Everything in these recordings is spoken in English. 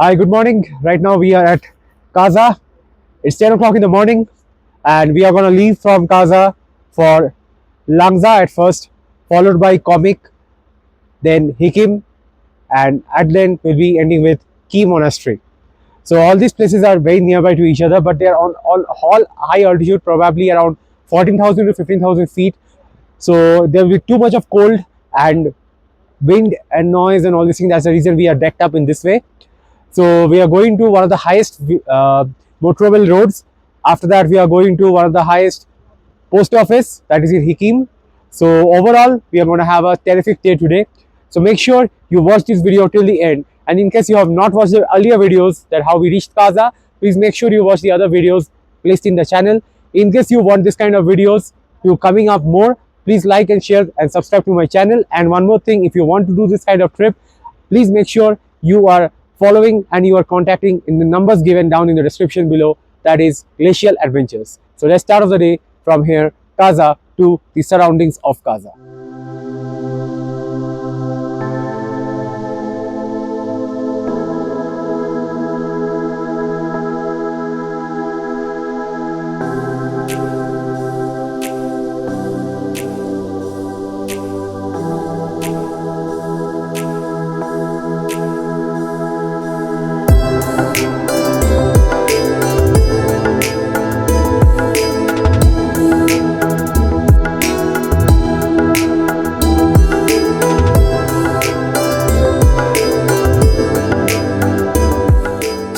Hi, good morning. Right now we are at Kaza. It's 10 o'clock in the morning, and we are going to leave from Kaza for Langza at first, followed by Komik, then Hikim, and at the end we'll be ending with Key Monastery. So all these places are very nearby to each other, but they are on all high altitude, probably around 14,000 to 15,000 feet. So there will be too much of cold and wind and noise and all these things. That's the reason we are decked up in this way. So we are going to one of the highest motorable roads. After that, we are going to one of the highest post office, that is in Hikim. So overall, we are going to have a terrific day today. So make sure you watch this video till the end. And in case you have not watched the earlier videos that how we reached Kaza, please make sure you watch the other videos placed in the channel. In case you want this kind of videos to coming up more, please like and share and subscribe to my channel. And one more thing, if you want to do this kind of trip, please make sure you are following and you are contacting in the numbers given down in the description below, that is Glacial Adventures. So let's start off the day from here, Kaza, to the surroundings of Kaza.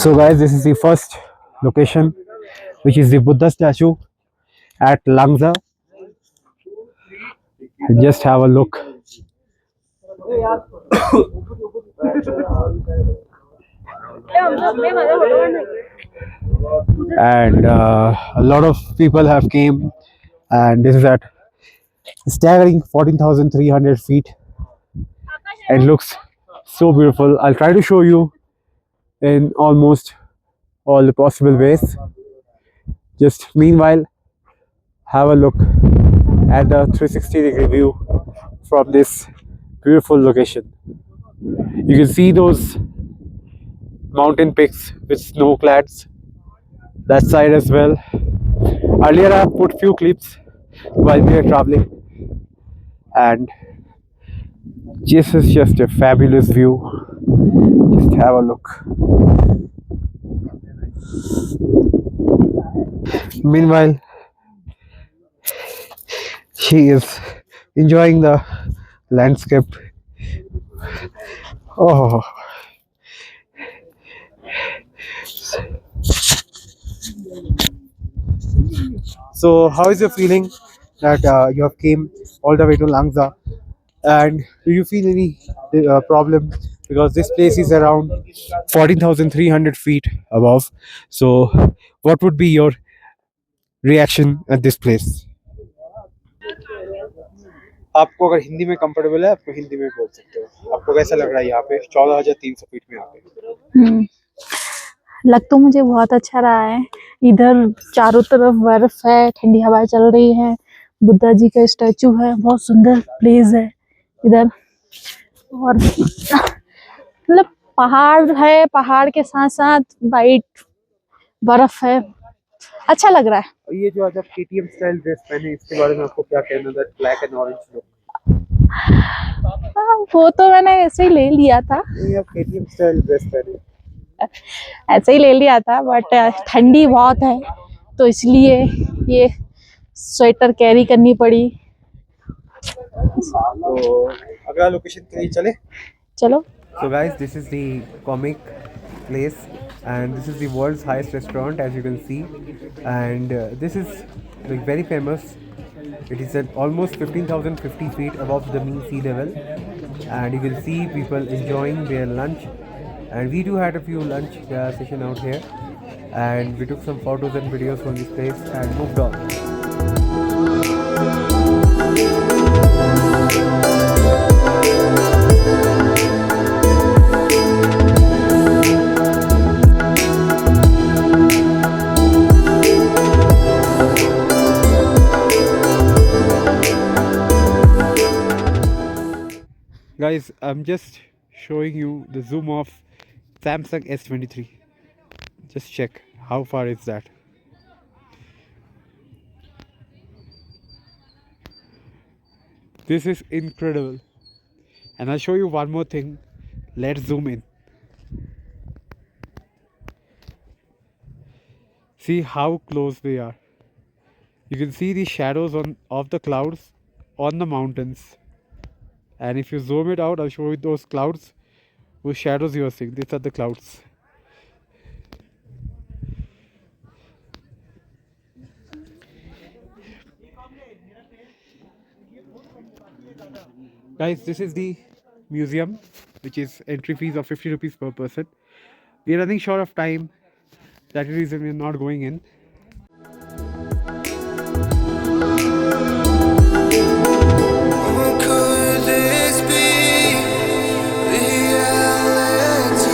So guys, this is the first location, which is the Buddha statue at Langza. Just have a look. And a lot of people have came, and this is at staggering 14,300 feet. It looks so beautiful. I'll try to show you in almost all the possible ways. Just meanwhile, have a look at the 360-degree view from this beautiful location. You can see those mountain peaks with snow clads, that side as well. Earlier I have put few clips while we are traveling, and this is just a fabulous view. Just have a look. Meanwhile, she is enjoying the landscape. Oh, so how is your feeling that you have came all the way to Langza, and do you feel any problem, because this place is around 14,300 feet above? So what would be your reaction at this place? आपको अगर हिंदी में comfortable है, आपको हिंदी में बोल सकते हो। आपको कैसा लग रहा है यहाँ पे 14,300 फीट में आके? लग तो मुझे बहुत अच्छा रहा है। इधर चारों तरफ बर्फ है, ठंडी हवाएं चल रही है, बुद्धा जी का स्टैचू है, बहुत सुंदर प्लेस है इधर। और मतलब पहाड़ है, पहाड़ के साथ साथ वाइट बर्फ है, अच्छा लग रहा है। ये जो आज आप केटीएम स्टाइल ड्रेस पहने, इसके बारे में आपको क्या कहना है? Black and orange look. वो तो मैंने ऐसे ही ले लिया था। ये आप केटीएम स्टाइल ड्रेस पहने, ऐसे ही ले लिया था, बट ठंडी बहुत है तो इसलिए ये स्वेटर कैरी करनी पड़ी। तो अगला लोकेशन के लिए चले, चलो। So guys, this is the comic place, and this is the world's highest restaurant, as you can see, and this is like very famous. It is at almost 15,050 feet above the mean sea level, and you can see people enjoying their lunch. And we do had a few lunch session out here, and we took some photos and videos from this place and moved on. Guys, I'm just showing you the zoom of Samsung S23. Just check how far is that. This is incredible. And I'll show you one more thing. Let's zoom in. See how close we are. You can see the shadows of the clouds on the mountains. And if you zoom it out, I'll show you those clouds whose shadows you are seeing. These are the clouds. Guys, this is the museum, which is entry fees of 50 rupees per person. We are running short of time. That is the reason we are not going in. What could this be? Reality.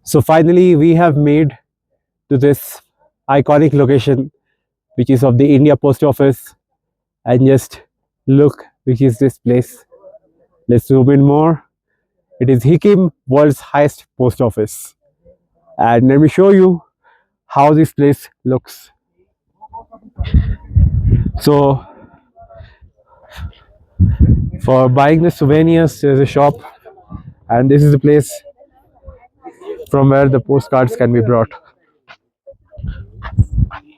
So finally, we have made to this iconic location, which is of the India Post Office. And just look, which is this place. Let's zoom in more. It is Hikim, world's highest post office. And let me show you how this place looks. So for buying the souvenirs, there's a shop, and this is the place from where the postcards can be brought.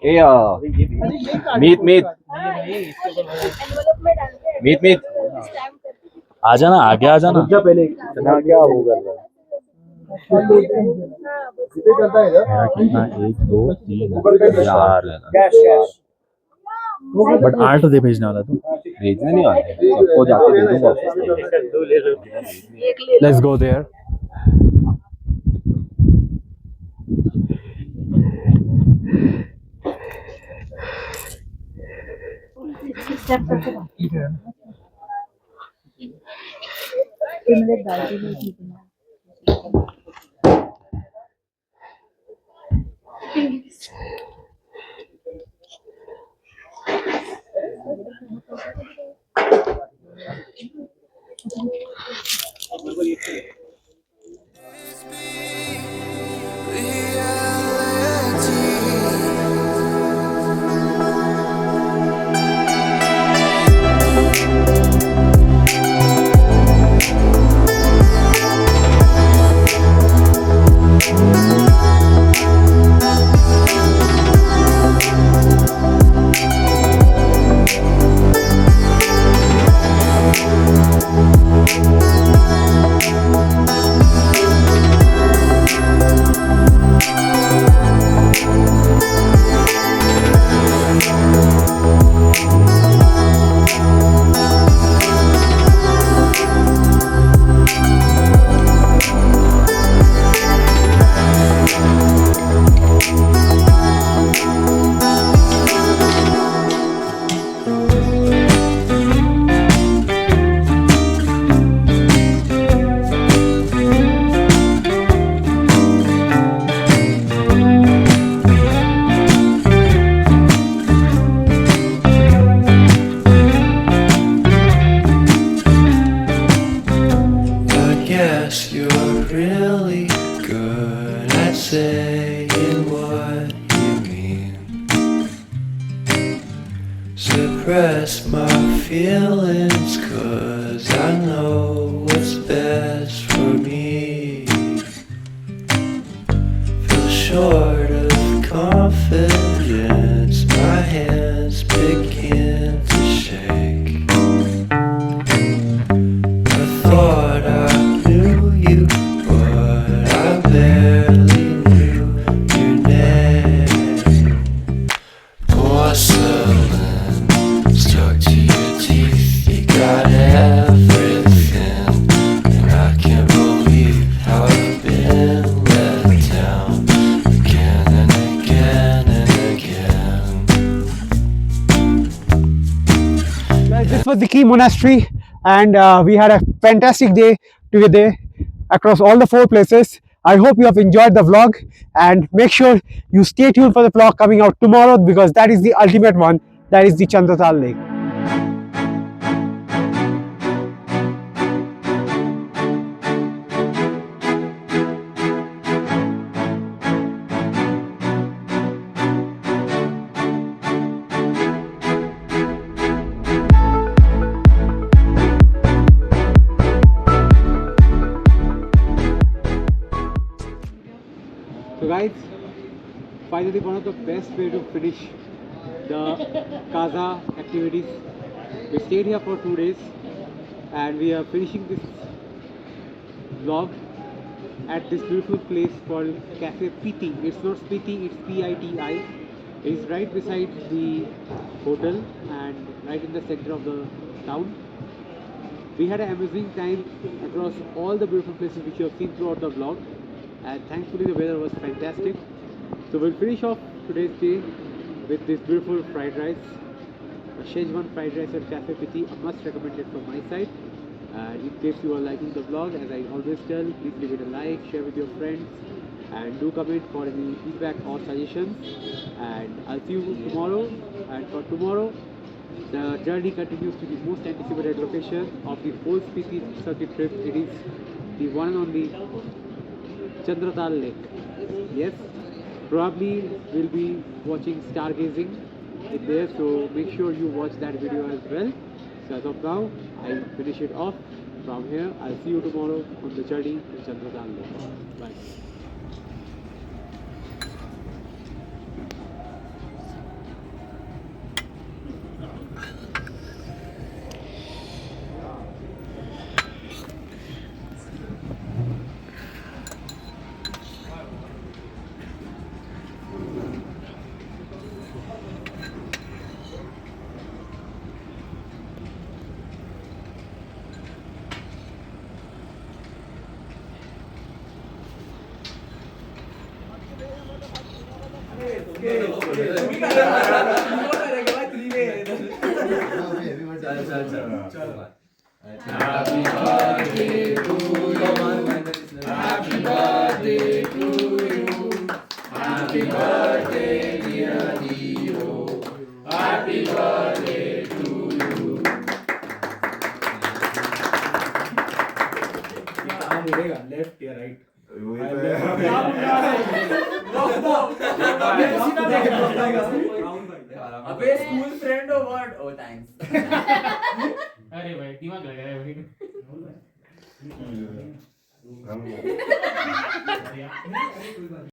Hey, meet. आ जाना, आगे आ जाना। पहले क्या वो कर रहा है? कितना 1 2 3 4 बट 8 दे भेजने वाला तू भेजने नहीं वाला सबको जाके दे दूंगा। Let's go there. I guess you're really good at saying what you mean. Suppress my feelings, 'cause I know what's best for me. Feel short of confidence, my hands begin to shake. I thought I knew you, but I barely knew your name. Porcelain stuck to your teeth, you got everything, and I can't believe how I've been let down again and again and again. Guys, this was the Key Monastery, and we had a fantastic day today across all the 4 places. I hope you have enjoyed the vlog, and make sure you stay tuned for the vlog coming out tomorrow, because that is the ultimate one. That is the Chandratal Lake. finally one of the best way to finish the Kaza activities. We stayed here for 2 days and we are finishing this vlog at this beautiful place called Cafe Piti. It's not Spiti, it's P-I-T-I. It's right beside the hotel and right in the center of the town. We had an amazing time across all the beautiful places which you have seen throughout the vlog, and thankfully the weather was fantastic. So we'll finish off today's day with this beautiful fried rice, a Szechuan fried rice at Cafe Piti, a must recommended from my side. And in case you are liking the vlog, as I always tell, please give it a like, share with your friends, and do comment for any feedback or suggestions. And I'll see you tomorrow. And for tomorrow, the journey continues to the most anticipated location of the whole Spiti circuit trip. It is the one and only Chandratal Lake. Yes, probably we'll be watching stargazing in there, so make sure you watch that video as well. So as of now, I finish it off from here. I'll see you tomorrow on the journey to Chandratal Lake. Bye. Left या right अबे school friend हो what O thanks अरे भाई दिमाग लगा है भाई